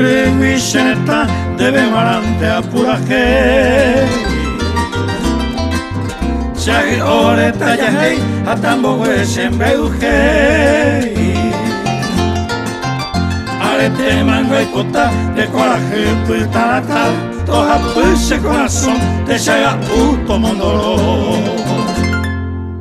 Mugre Vicenta debe marante a pura que Shagi ore taya hei Atambo we sembe ujei Arete mango y cota de coraje tu y talatal Toja puse corazón te llega puto mondolo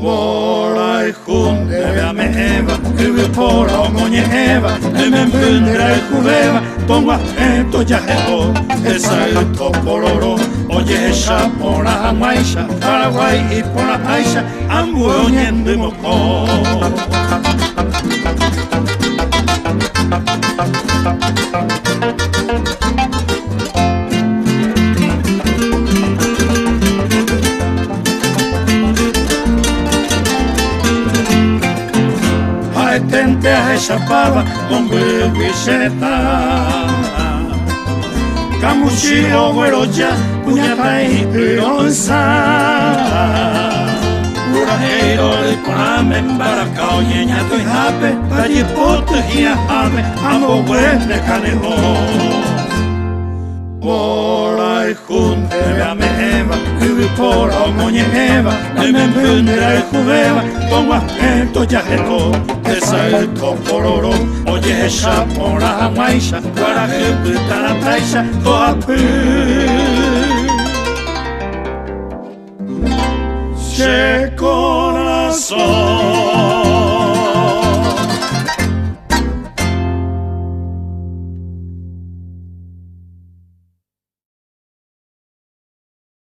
Bola y junte vea me eva Uve por la moñe eva me empendera y judeva Tongo ajento ya jebo Esa y topororo Oye esa por la maisha Paraguay y por la aisha Ambuñendo y moco Tente a esa pava, hombre Vicenta Camuchillo, güero ya, puñata y onza Urajero, el coname, embaracao, ñeñato y jape Tallipoto y ajame, ambos güeyes canejo Bola y junte, veame eva Uvi por la moñe eva me empendera y judeva Tongo ajento ya jebo Esa y topororo Oye esa por la maisha Guaraje pita la taisha Toa pi Che corazón